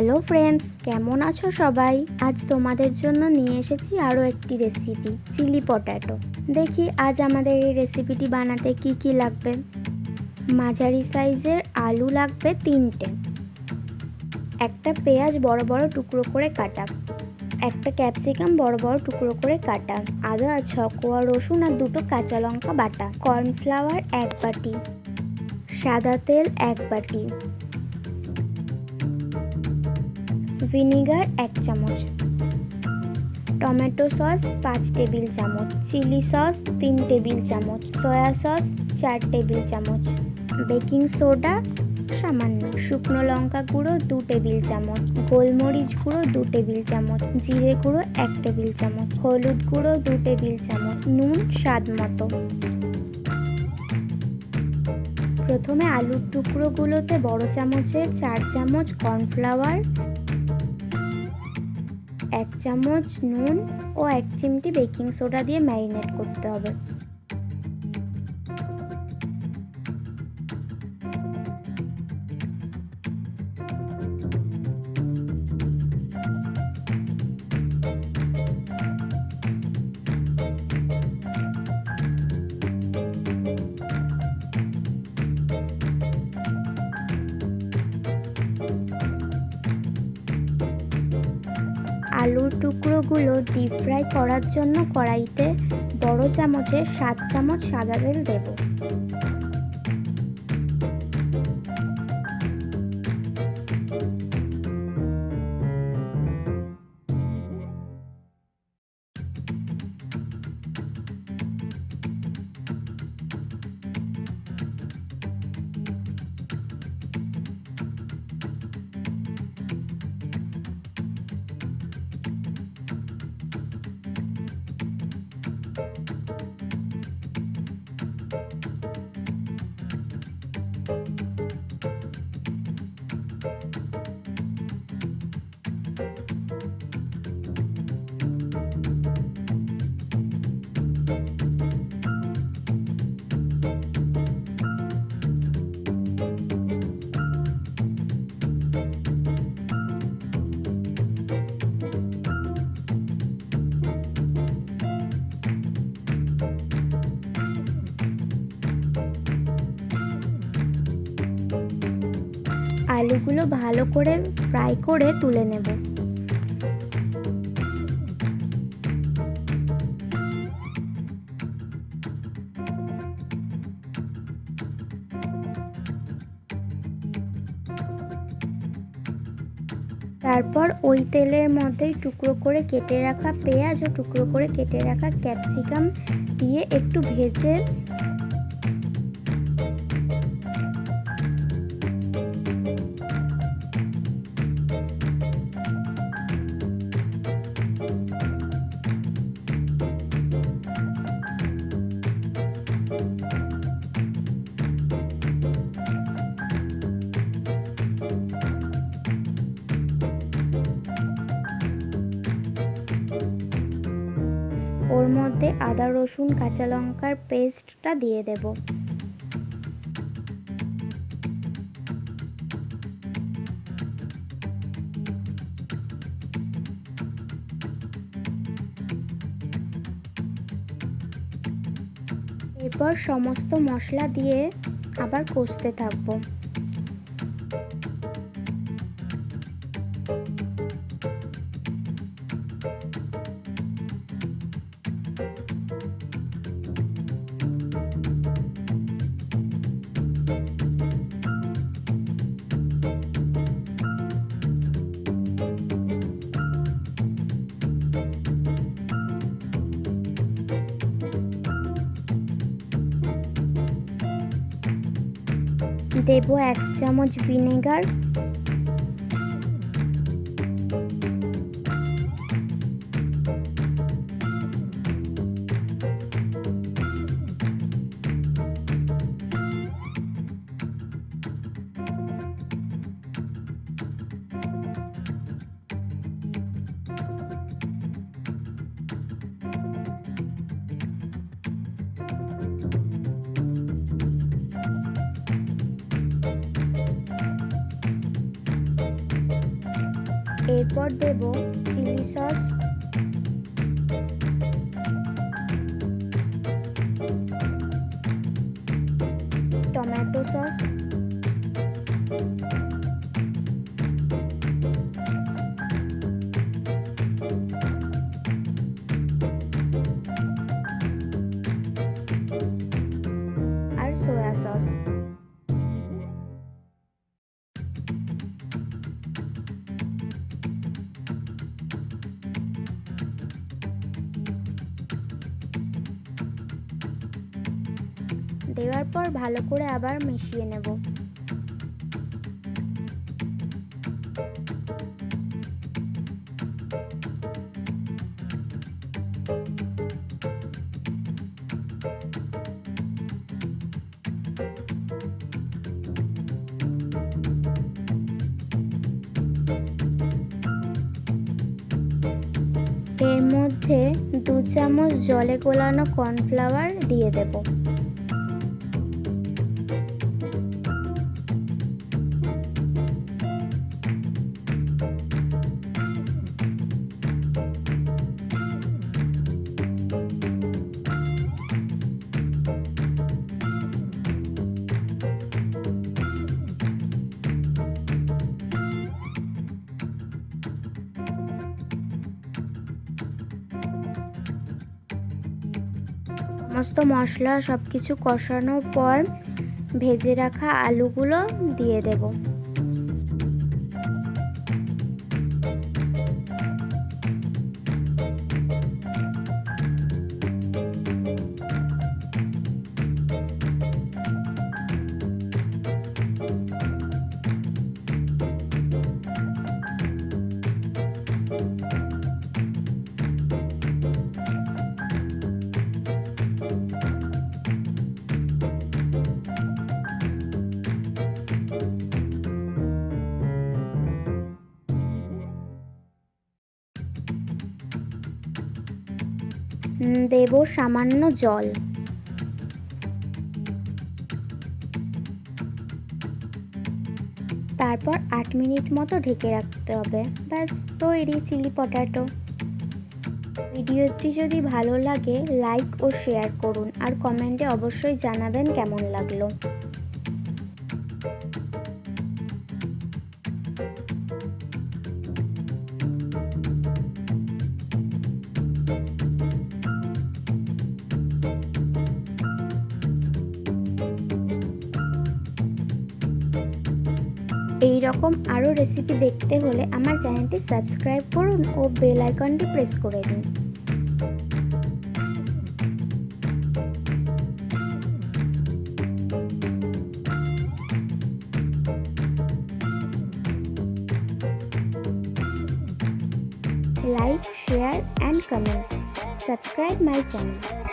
Hello friends, কেমন আছো সবাই? আজ তোমাদের জন্য নিয়ে এসেছি আরও একটি রেসিপি, চিলি পটাটো। দেখি আজ আমাদের এই রেসিপিটি বানাতে কি কি লাগবে। মাঝারি সাইজের আলু লাগবে 3টে, একটা পেঁয়াজ বড় বড় টুকরো করে কাটা, একটা ক্যাপসিকাম বড় বড় টুকরো করে কাটা, আদা 6 কোয়া রসুন আর 2টো কাঁচা লঙ্কা বাটা, কর্নফ্লাওয়ার 1 বাটি, সাদা তেল 1 বাটি, ভিনেগার 1 চামচ, টমেটো সস 5 টেবিল চামচ, চিলি সস 3 টেবিল চামচ, সয়া সস 4 টেবিল চামচ, বেকিং সোডা সামান্য, শুকনো লঙ্কা গুঁড়ো 2 টেবিল চামচ, গোলমরিচ গুঁড়ো 2 টেবিল চামচ, জিরে গুঁড়ো 1 টেবিল চামচ, হলুদ গুঁড়ো 2 টেবিল চামচ, নুন স্বাদ মতো। প্রথমে আলুর টুকরোগুলোতে বড় চামচের 4 চামচ কর্নফ্লাওয়ার, 1 চামচ নুন ও 1 চিমটি বেকিং সোডা দিয়ে ম্যারিনেট করতে হবে। আলুর টুকরোগুলো ডিপ ফ্রাই করার জন্য কড়াইতে বড় চামচের 7 চামচ সাদা তেল দেব। আলুগুলো ভালো করে ফ্রাই করে তুলে নেব। তারপর ওই তেলের মধ্যেই টুকরো করে কেটে রাখা পেঁয়াজ ও টুকরো করে কেটে রাখা ক্যাপসিকাম দিয়ে একটু ভেজে ওর মধ্যে আদা রসুন কাঁচা লঙ্কার পেস্টটা দিয়ে দেব। এরপর সমস্ত মশলা দিয়ে আবার কষতে থাকবো। দেব 1 চামচ ভিনেগার, এরপর দেব চিলি সস, টমেটো সস, আর সোয়া সস। দেওয়ার পর ভালো করে আবার মিশিয়ে নেব। এর মধ্যে 2 চামচ জলে গোলানো কর্নফ্লাওয়ার দিয়ে দেব। সমস্ত মশলা সবকিছু কষানোর পর ভেজে রাখা আলুগুলো দিয়ে দেব। দেব সামান্য জল। তারপর 8 মিনিট মতো ঢেকে রাখতে হবে। ব্যাস তৈরি চিলি পটাটো। ভিডিওটি যদি ভালো লাগে লাইক ও শেয়ার করুন আর কমেন্টে অবশ্যই জানাবেন কেমন লাগলো। এই রকম আরও রেসিপি দেখতে হলে আমার চ্যানেলটি সাবস্ক্রাইব করুন ও বেল আইকনটি প্রেস করে দিন। Like, share and comment. Subscribe my channel.